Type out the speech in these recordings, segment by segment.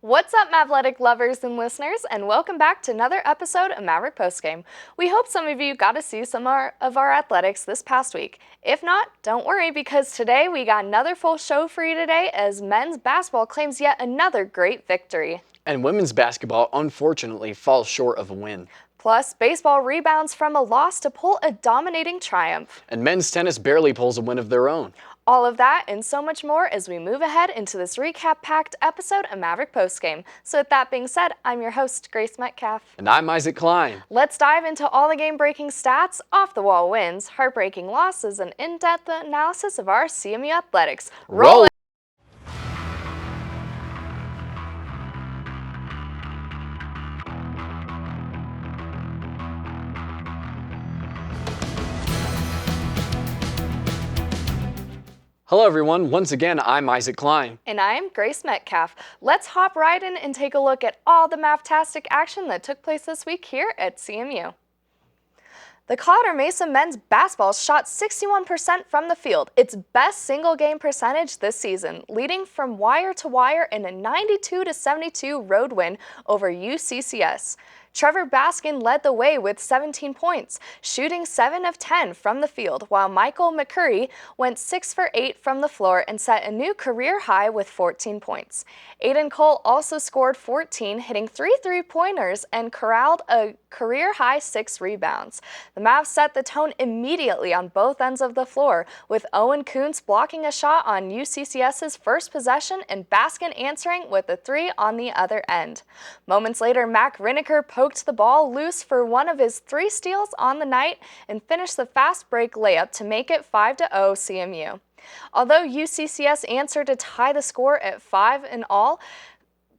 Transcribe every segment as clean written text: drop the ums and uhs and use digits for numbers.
What's up, Mavletic lovers and listeners, and welcome back to another episode of Maverick Postgame. We hope some of you got to see some of our athletics this past week. If not, don't worry, because today we got another full show for you today as men's basketball claims yet another great victory. And women's basketball unfortunately falls short of a win. Plus, baseball rebounds from a loss to pull a dominating triumph. And men's tennis barely pulls a win of their own. All of that and so much more as we move ahead into this recap-packed episode of Maverick Postgame. So with that being said, I'm your host, Grace Metcalf. And I'm Isaac Klein. Let's dive into all the game-breaking stats, off-the-wall wins, heartbreaking losses, and in-depth analysis of our CMU athletics. Roll it! Hello everyone, once again I'm Isaac Klein. And I'm Grace Metcalf. Let's hop right in and take a look at all the Mavtastic action that took place this week here at CMU. The Colorado Mesa men's basketball shot 61% from the field, its best single game percentage this season, leading from wire to wire in a 92-72 road win over UCCS. Trevor Baskin led the way with 17 points, shooting 7 of 10 from the field, while Michael McCurry went 6 for 8 from the floor and set a new career high with 14 points. Aiden Cole also scored 14, hitting 3 three-pointers and corralled a career-high 6 rebounds. The Mavs set the tone immediately on both ends of the floor, with Owen Kuntz blocking a shot on UCCS's first possession and Baskin answering with a 3 on the other end. Moments later, Mac Rineker poked the ball loose for one of his 3 steals on the night and finished the fast break layup to make it 5-0 CMU. Although UCCS answered to tie the score at 5 in all,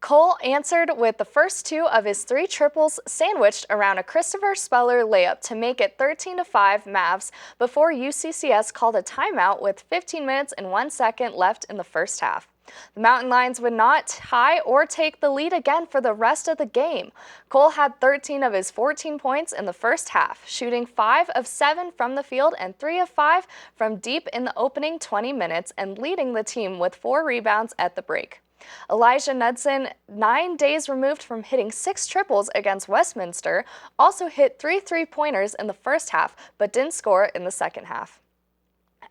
Cole answered with the first 2 of his 3 triples sandwiched around a Christopher Speller layup to make it 13-5 Mavs before UCCS called a timeout with 15 minutes and 1 second left in the first half. The Mountain Lions would not tie or take the lead again for the rest of the game. Cole had 13 of his 14 points in the first half, shooting 5 of 7 from the field and 3 of 5 from deep in the opening 20 minutes and leading the team with 4 rebounds at the break. Elijah Knudsen, 9 days removed from hitting 6 triples against Westminster, also hit 3 three-pointers in the first half but didn't score in the second half.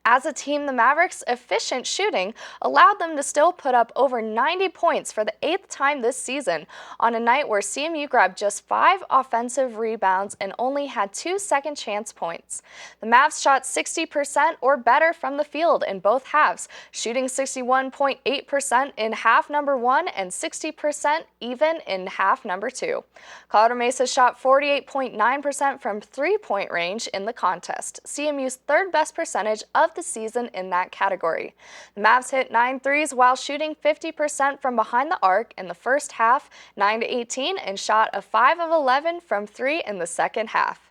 As a team, the Mavericks' efficient shooting allowed them to still put up over 90 points for the 8th time this season on a night where CMU grabbed just 5 offensive rebounds and only had 2 second-chance points. The Mavs shot 60% or better from the field in both halves, shooting 61.8% in half number 1 and 60% even in half number 2. Colorado Mesa shot 48.9% from three-point range in the contest, CMU's third best percentage of the season in that category. The Mavs hit 9 threes while shooting 50% from behind the arc in the first half, 9-18, and shot a 5 of 11 from 3 in the second half.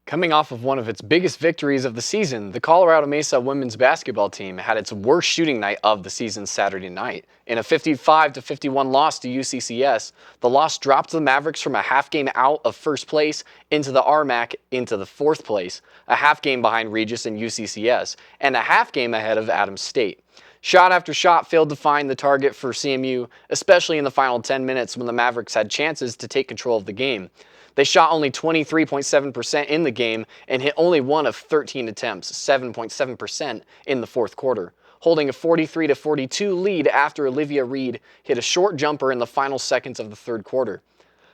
Coming off of one of its biggest victories of the season, the Colorado Mesa women's basketball team had its worst shooting night of the season Saturday night. In a 55-51 loss to UCCS, the loss dropped the Mavericks from a half game out of first place into the RMAC into the 4th place, a half game behind Regis and UCCS, and a half game ahead of Adams State. Shot after shot failed to find the target for CMU, especially in the final 10 minutes when the Mavericks had chances to take control of the game. They shot only 23.7% in the game and hit only 1 of 13 attempts, 7.7% in the 4th quarter, holding a 43-42 lead after Olivia Reed hit a short jumper in the final seconds of the 3rd quarter.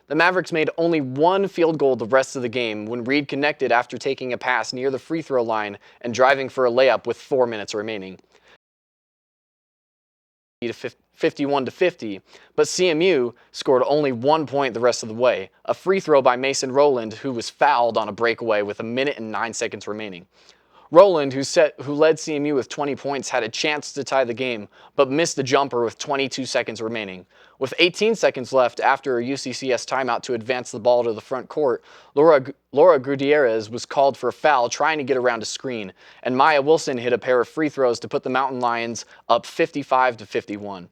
The Mavericks made only 1 field goal the rest of the game when Reed connected after taking a pass near the free throw line and driving for a layup with 4 minutes remaining. 51-50, but CMU scored only 1 point the rest of the way, a free throw by Mason Rowland, who was fouled on a breakaway with 1 minute and 9 seconds remaining. Rowland, who led CMU with 20 points, had a chance to tie the game, but missed the jumper with 22 seconds remaining. With 18 seconds left after a UCCS timeout to advance the ball to the front court, Laura Gutierrez was called for a foul trying to get around a screen, and Maya Wilson hit a pair of free throws to put the Mountain Lions up 55-51.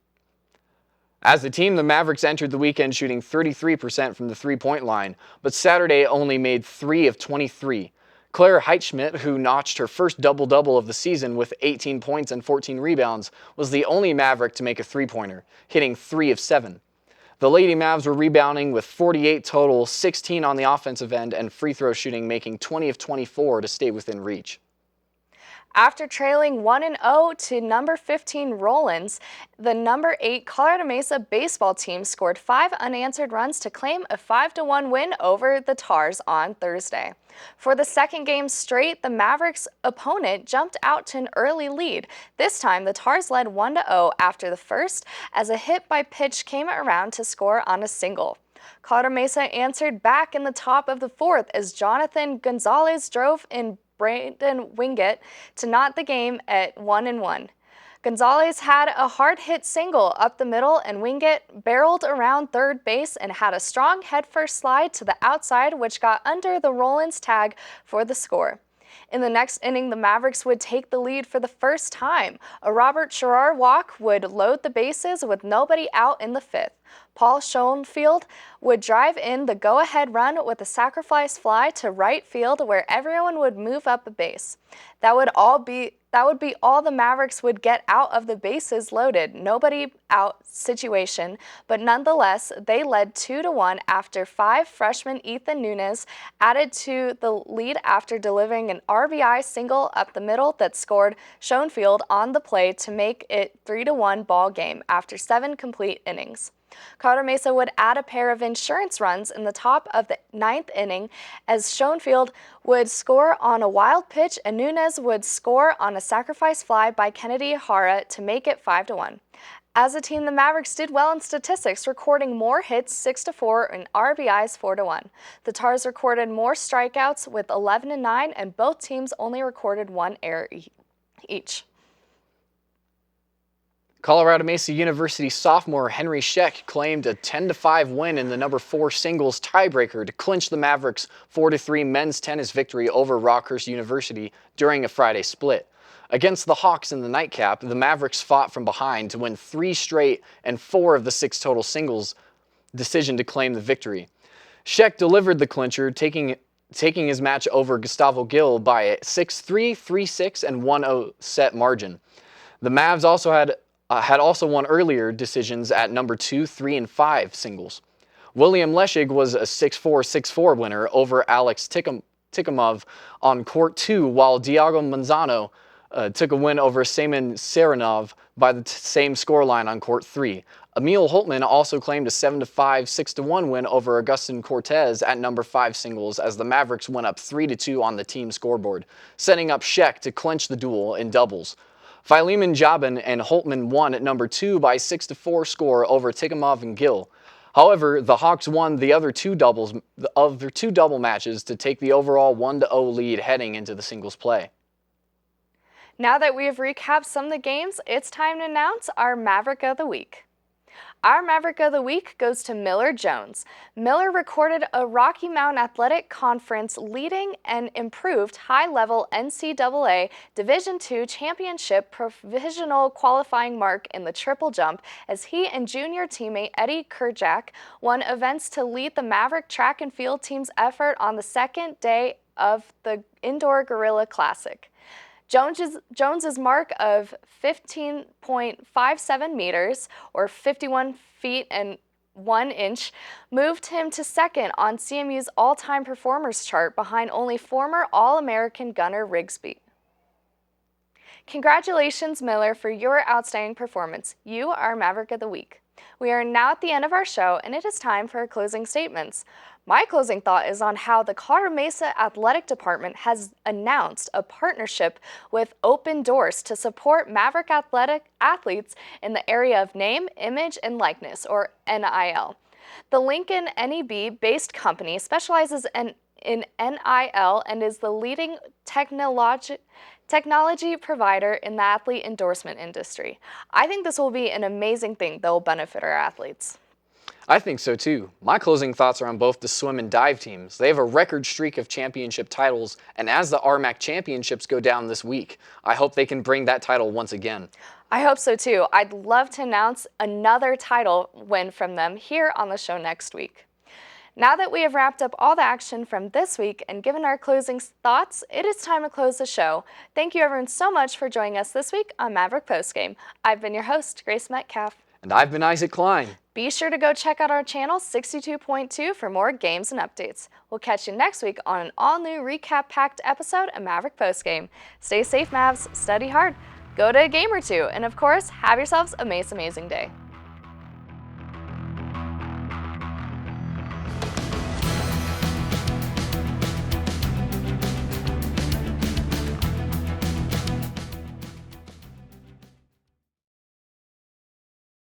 As a team, the Mavericks entered the weekend shooting 33% from the three-point line, but Saturday only made 3 of 23. Claire Heitschmidt, who notched her first double-double of the season with 18 points and 14 rebounds, was the only Maverick to make a three-pointer, hitting 3 of 7. The Lady Mavs were rebounding with 48 total, 16 on the offensive end, and free throw shooting, making 20 of 24 to stay within reach. After trailing 1-0 to number 15 Rollins, the number 8 Colorado Mesa baseball team scored 5 unanswered runs to claim a 5-1 win over the Tars on Thursday. For the second game straight, the Mavericks' opponent jumped out to an early lead. This time, the Tars led 1-0 after the first, as a hit by pitch came around to score on a single. Colorado Mesa answered back in the top of the fourth as Jonathan Gonzalez drove in Brandon Wingett to knot the game at 1-1. Gonzalez had a hard-hit single up the middle, and Wingett barreled around third base and had a strong head-first slide to the outside, which got under the Rollins tag for the score. In the next inning, the Mavericks would take the lead for the first time. A Robert Sherrar walk would load the bases with nobody out in the fifth. Paul Schoenfield would drive in the go-ahead run with a sacrifice fly to right field, where everyone would move up a base. That would be all the Mavericks would get out of the bases loaded, nobody out situation, but nonetheless, they led 2-1 after 5 freshman Ethan Nunes added to the lead after delivering an RBI single up the middle that scored Schoenfield on the play to make it 3-1 ball game after 7 complete innings. Colorado Mesa would add a pair of insurance runs in the top of the 9th inning as Schoenfield would score on a wild pitch and Nunes would score on a sacrifice fly by Kennedy Hara to make it 5-1. As a team, the Mavericks did well in statistics, recording more hits 6-4 and RBIs 4-1. The Tars recorded more strikeouts with 11-9, and both teams only recorded 1 error each. Colorado Mesa University sophomore Henry Scheck claimed a 10-5 win in the number 4 singles tiebreaker to clinch the Mavericks' 4-3 men's tennis victory over Rockhurst University during a Friday split. Against the Hawks in the nightcap, the Mavericks fought from behind to win 3 straight and 4 of the 6 total singles decision to claim the victory. Scheck delivered the clincher, taking his match over Gustavo Gil by a 6-3, 3-6, and 1-0 set margin. The Mavs also had won earlier decisions at number 2, 3, and 5 singles. William Leshig was a 6-4, 6-4 winner over Alex Tikhomov on court 2, while Diego Manzano took a win over Semen Serenov by the same scoreline on court 3. Emil Holtman also claimed a 7-5, 6-1 win over Augustin Cortez at number 5 singles as the Mavericks went up 3-2 on the team scoreboard, setting up Scheck to clinch the duel in doubles. Philemon Jabin and Holtman won at number 2 by 6-4 score over Tikhomov and Gill. However, the Hawks won the other two double matches to take the overall 1-0 lead heading into the singles play. Now that we have recapped some of the games, it's time to announce our Maverick of the Week. Our Maverick of the Week goes to Miller Jones. Miller recorded a Rocky Mountain Athletic Conference leading and improved high-level NCAA Division II championship provisional qualifying mark in the triple jump as he and junior teammate Eddie Kerjak won events to lead the Maverick track and field team's effort on the second day of the Indoor Gorilla Classic. Jones's mark of 15.57 meters, or 51 feet and 1 inch, moved him to second on CMU's all-time performers chart behind only former All-American Gunnar Rigsby. Congratulations, Miller, for your outstanding performance. You are Maverick of the Week. We are now at the end of our show, and it is time for our closing statements. My closing thought is on how the Colorado Mesa Athletic Department has announced a partnership with Open Doors to support Maverick athletic athletes in the area of name, image, and likeness, or NIL. The Lincoln NEB-based company specializes in NIL and is the leading technology provider in the athlete endorsement industry. I think this will be an amazing thing that will benefit our athletes. I think so too. My closing thoughts are on both the swim and dive teams. They have a record streak of championship titles, and as the RMAC championships go down this week, I hope they can bring that title once again. I hope so too. I'd love to announce another title win from them here on the show next week. Now that we have wrapped up all the action from this week and given our closing thoughts, it is time to close the show. Thank you everyone so much for joining us this week on Maverick Postgame. I've been your host, Grace Metcalf. And I've been Isaac Klein. Be sure to go check out our channel 62.2 for more games and updates. We'll catch you next week on an all-new recap-packed episode of Maverick Postgame. Stay safe, Mavs, study hard, go to a game or two, and of course, have yourselves a Mesa amazing day.